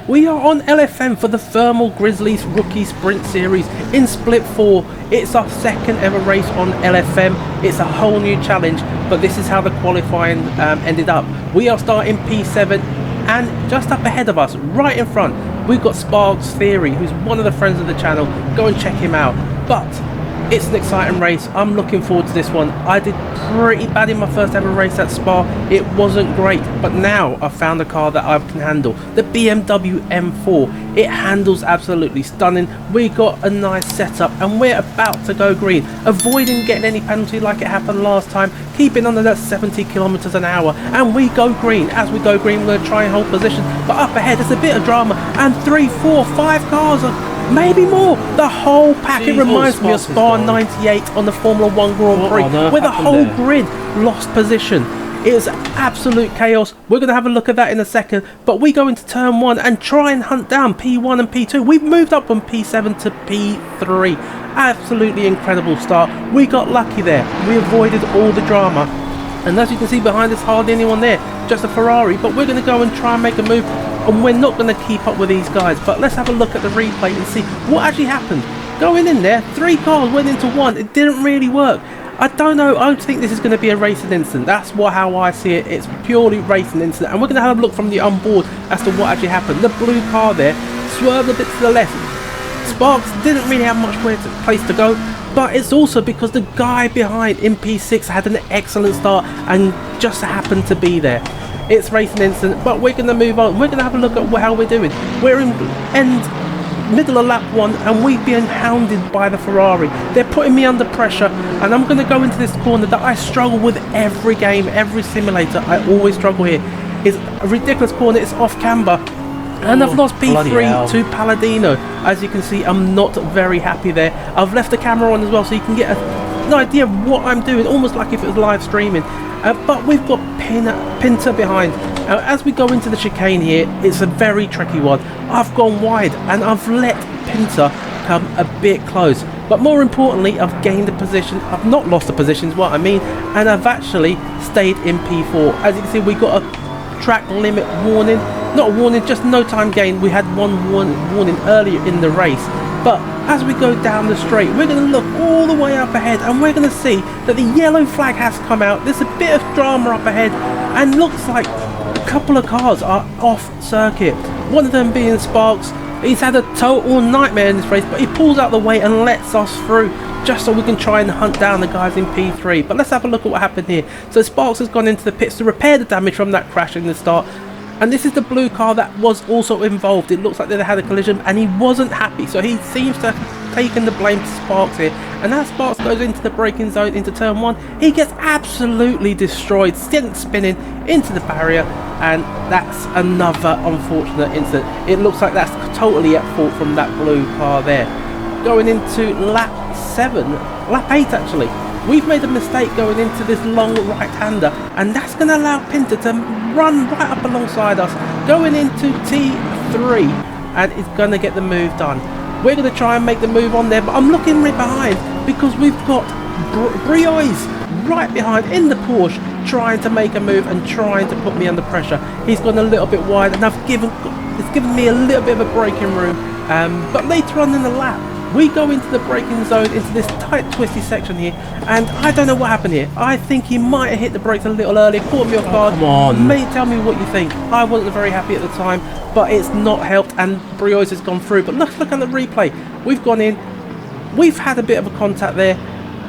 We are on LFM for the Thermal Grizzlies Rookie Sprint Series in Split 4. It's our second ever race on LFM. It's a whole new challenge, but this is how the qualifying ended up. We are starting P7, and just up ahead of us, right in front, we've got Sparks Theory, who's one of the friends of the channel. Go and check him out. But it's an exciting race. I'm looking forward to this one. I did pretty bad in my first ever race at Spa. It wasn't great, but now I've found a car that I can handle. The BMW M4. It handles absolutely stunning. We got a nice setup and we're about to go green, avoiding getting any penalty like it happened last time, keeping under that 70 kilometers an hour, and we go green. As we go green, we're going to try and hold position, but up ahead there's a bit of drama, and 3, 4, 5 cars are maybe more. The whole packet reminds me of Spa 98 on the Formula 1 Grand Prix, where the whole grid lost position. It was absolute chaos. We're going to have a look at that in a second, but we go into turn 1 and try and hunt down P1 and P2. We've moved up from P7 to P3. Absolutely incredible start. We got lucky there. We avoided all the drama. And as you can see behind us, hardly anyone there, just a Ferrari, but we're going to go and try and make a move, and we're not going to keep up with these guys. But let's have a look at the replay and see what actually happened. Going in there, 3 cars went into 1. It didn't really work. I don't know. I don't think this is going to be a racing incident. That's how I see it. It's purely racing incident, and we're going to have a look from the onboard as to what actually happened. The blue car there swerved a bit to the left. Sparks didn't really have much place to go, but it's also because the guy behind in P6 had an excellent start and just happened to be there. It's racing incident, but we're going to move on. We're going to have a look at how we're doing. We're in middle of lap 1, and we've been hounded by the Ferrari. They're putting me under pressure, and I'm going to go into this corner that I struggle with every game, every simulator. I always struggle here. It's a ridiculous corner. It's off camber, and I've lost P3 to Palladino. As you can see, I'm not very happy there. I've left the camera on as well, so you can get an idea of what I'm doing, almost like if it was live streaming. But we've got Pinter behind. As we go into the chicane here, it's a very tricky one. I've gone wide and I've let Pinter come a bit close. But more importantly, I've gained a position. I've not lost the position is what I mean. And I've actually stayed in P4. As you can see, we got a track limit warning. Not a warning, just no time gain. We had one warning earlier in the race. But as we go down the straight, we're going to look all the way up ahead, and we're going to see that the yellow flag has come out. There's a bit of drama up ahead, and looks like a couple of cars are off circuit. One of them being Sparks. He's had a total nightmare in this race, but he pulls out the way and lets us through, just so we can try and hunt down the guys in P3. But let's have a look at what happened here. So Sparks has gone into the pits to repair the damage from that crash in the start. And this is the blue car that was also involved. It looks like they had a collision, and he wasn't happy, so he seems to have taken the blame to Sparks here. And as Sparks goes into the braking zone into turn 1, he gets absolutely destroyed, spinning into the barrier, and that's another unfortunate incident. It looks like that's totally at fault from that blue car there. Going into lap 8 actually. We've made a mistake going into this long right-hander, and that's going to allow Pinter to run right up alongside us, going into T3, and it's going to get the move done. We're going to try and make the move on there, but I'm looking right behind because we've got Briois right behind in the Porsche, trying to make a move and trying to put me under pressure. He's gone a little bit wide, and it's given me a little bit of a braking room. But later on in the lap, we go into the braking zone, into this tight twisty section here, and I don't know what happened here. I think he might have hit the brakes a little early, caught me off guard. Come on. Mate, tell me what you think. I wasn't very happy at the time, but it's not helped, and Briois has gone through. But let's look at the replay. We've gone in, we've had a bit of a contact there.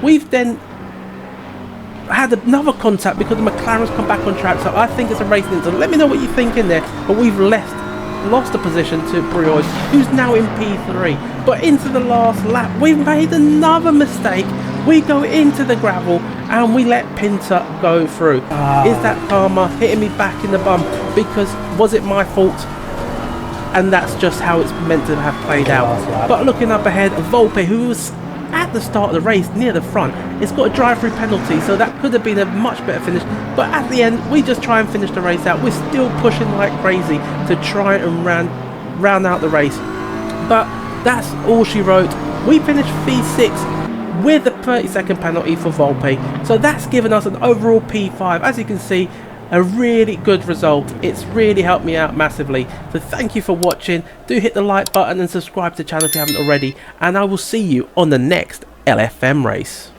We've then had another contact because the McLaren's come back on track, so I think it's a racing incident. Let me know what you think in there. But we've lost the position to Briois, who's now in P3. But into the last lap, we've made another mistake. We go into the gravel and we let Pinter go through. Is that karma hitting me back in the bum? Because was it my fault? And that's just how it's meant to have played out. But looking up ahead, Volpe, who was at the start of the race near the front, it's got a drive-through penalty, so that could have been a much better finish. But at the end, we just try and finish the race out. We're still pushing like crazy to try and round out the race. But that's all she wrote. We finished P6 with a 30-second penalty for Volpe, so that's given us an overall P5. As you can see, a really good result. It's really helped me out massively. So thank you for watching. Do hit the like button and subscribe to the channel if you haven't already, and I will see you on the next LFM race.